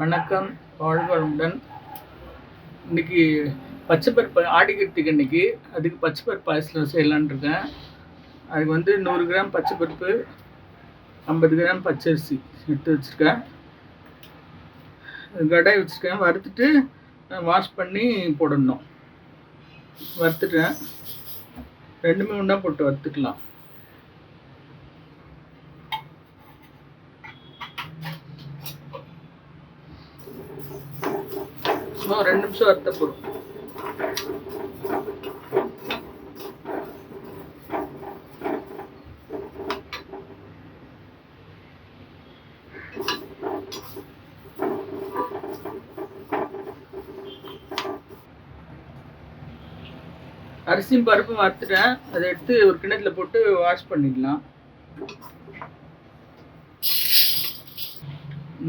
வணக்கம், வாழ்க வளமுடன். இன்னைக்கு பச்சை பருப்பு ஆடிக்கிறதுக்கு இன்னைக்கு அதுக்கு பச்சை பருப்பு பாயசம் செய்யலான்னு இருக்கேன். அதுக்கு 100 கிராம் பச்சை பருப்பு, 50 கிராம் பச்சரிசி எடுத்து வச்சுருக்கேன். கடாய் வச்சுருக்கேன். வறுத்துட்டு வாஷ் பண்ணி போடணும். வறுத்துட்டேன். ரெண்டுமே ஒன்றா போட்டு வறுத்துக்கலாம். சும்மா 2 நிமிஷம் வறுத்த போதும். அரிசியும் பருப்பும் வறுத்துட்டேன். அதை எடுத்து ஒரு கிணத்துல போட்டு வாஷ் பண்ணிடலாம்.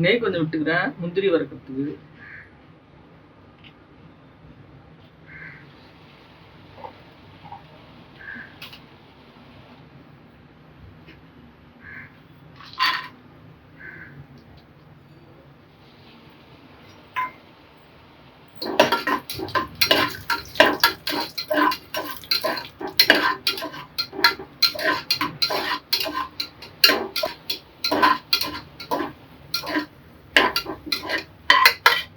நெய் கொஞ்சம் விட்டுக்கிறேன் முந்திரி வறுக்கிறதுக்கு.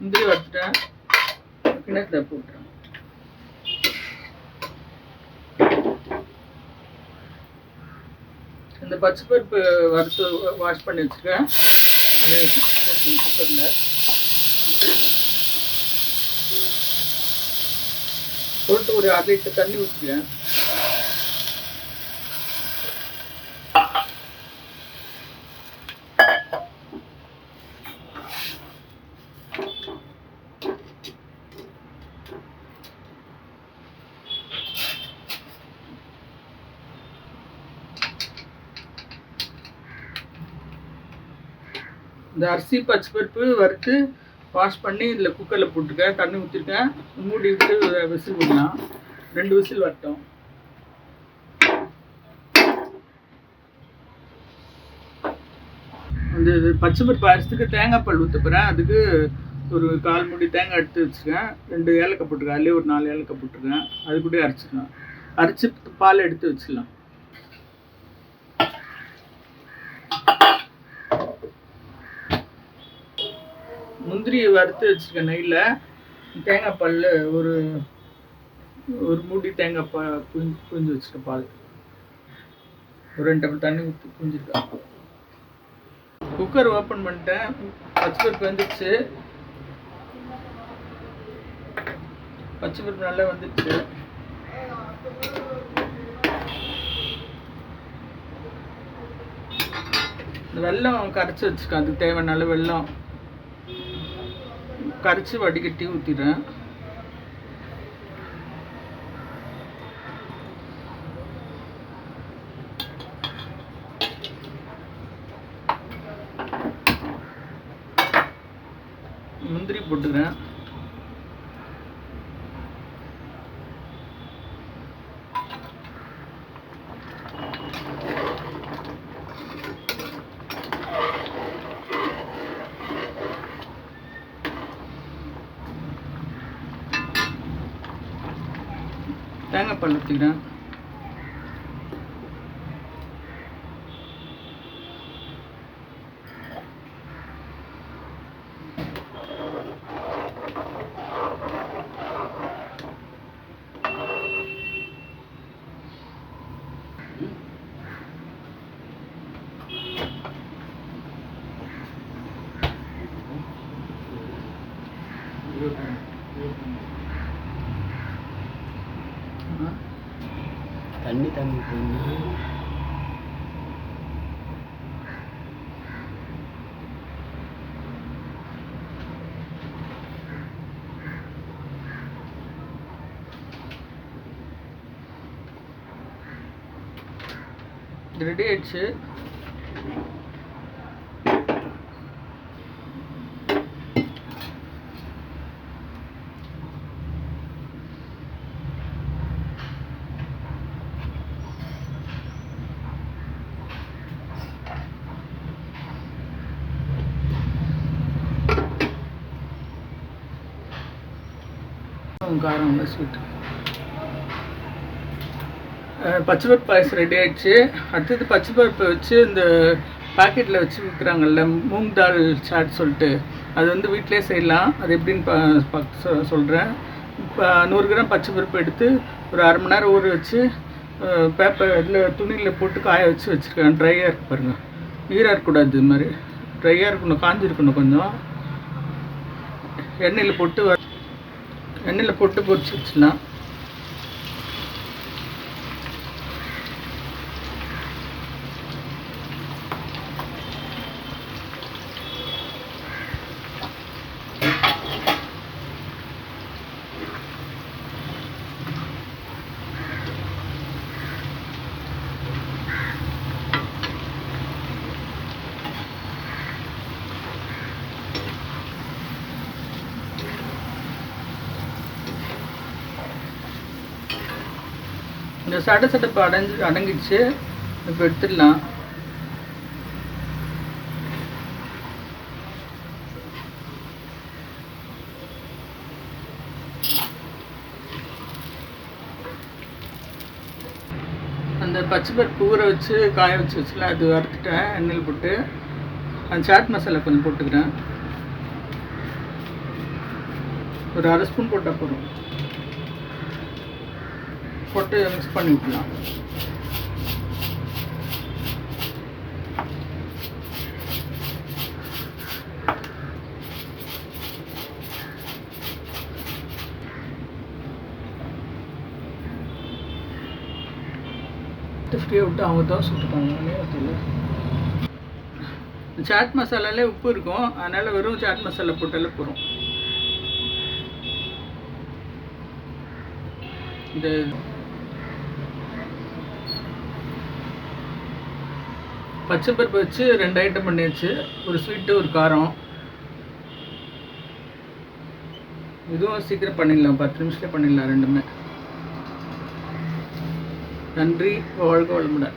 முந்திரி வறுத்துட்டேன். கிணத்துல போட்டுறேன். இந்த பச்சை பருப்பு வறுத்து வாஷ் பண்ணி வச்சுருக்கேன். அதை போட்டு குக்கரில் போட்டு ஒரு 1/2 லிட்டர் தண்ணி ஊற்றிக்கிறேன். இந்த அரிசி பச்சை பருப்பு வறுத்து வாஷ் பண்ணி இதில் குக்கரில் போட்டுருக்கேன். தண்ணி ஊற்றிருக்கேன். மூடி விட்டு விசில் விடலாம். 2 விசில் வரட்டும். அந்த பச்சை பருப்பு அரிசிக்கு தேங்காய் பால் ஊற்ற போகிறேன். அதுக்கு ஒரு 1/4 மூடி தேங்காய் எடுத்து வச்சுருக்கேன். 2 ஏலக்காய் போட்டிருக்கேன். அதுலேயே ஒரு 4 ஏலக்காய் போட்டிருக்கேன். அது கூட அரைச்சிக்கலாம். அரைச்சி பால் எடுத்து வச்சுக்கலாம். முந்திரி வறுத்து வச்சுருக்கேன் நெய்யில். தேங்காய் பால் ஒரு மூடி தேங்காய் பால் புழிஞ்சு வச்சுருக்கேன். பால் ஒரு 2 டம்ளர் தண்ணி ஊற்றி புழிஞ்சிருக்கேன். குக்கர் ஓப்பன் பண்ணிட்டேன். பச்சை பருப்பு வந்துடுச்சு. பச்சை பருப்பு நல்லா வந்துடுச்சு. வெல்லம் கரைச்சி வச்சுருக்கேன். அதுக்கு தேவையான வெல்லம் கரைச்சி வடிகட்டி ஊற்றிடுறேன். முந்திரி போட்டுக்கிறேன். தேங்காய் பால் ஊற்றிக்கிறேன். தண்ணி ரெடி ஆயிடுச்சு. காரம் உள்ள ஸ்வீட். பச்சைப்பருப்பு பாயசம் ரெடி ஆகிடுச்சு. அடுத்தது பச்சைப்பருப்பை வச்சு இந்த பாக்கெட்டில் வச்சு விற்கிறாங்கல்ல மூங் தால் சாட் சொல்லிட்டு, அது வந்து வீட்டிலே செய்யலாம். அது எப்படின்னு சொல்கிறேன். இப்போ 100 கிராம் பச்சைப்பருப்பு எடுத்து ஒரு அரை மணி நேரம் ஊற வச்சு பேப்பர் இதில் துணியில் போட்டு காய வச்சு வச்சுருக்கேன். ட்ரையாக இருக்கு பாருங்கள், ஈராக இருக்கக்கூடாது, இது மாதிரி ட்ரையாக இருக்கணும், காஞ்சிருக்கணும். கொஞ்சம் எண்ணெயில் போட்டு பொரிச்சு வச்சிடலாம். இந்த சட்டப்பு அடங்கிடுச்சு. இப்போ எடுத்துடலாம். அந்த பச்சைப்பருப்பு ஊற வச்சு காய வச்சுல அது வறுத்துட்டேன் எண்ணெயில் போட்டு. அந்த சாட் மசாலா கொஞ்சம் போட்டுக்கிறேன். ஒரு அரை ஸ்பூன் போட்டால் போதும். போட்டு மிக்ஸ் பண்ணி விட்டுலாம். ஃப்ரீயாக விட்டு அவங்க தான் சுட்டுப்பாங்க. சாட் மசாலாலே உப்பு இருக்கும், அதனால் வெறும் சாட் மசாலா போட்டாலே போதும். இந்த பச்சைப்பருப்பு வச்சு 2 ஐட்டம் பண்ணியாச்சு. ஒரு ஸ்வீட்டு, ஒரு காரம். இதுவும் சீக்கிரம் பண்ணிடலாம், 10 நிமிஷத்தில் பண்ணிடலாம் ரெண்டுமே. நன்றி. வாழ்க வளமுடன்.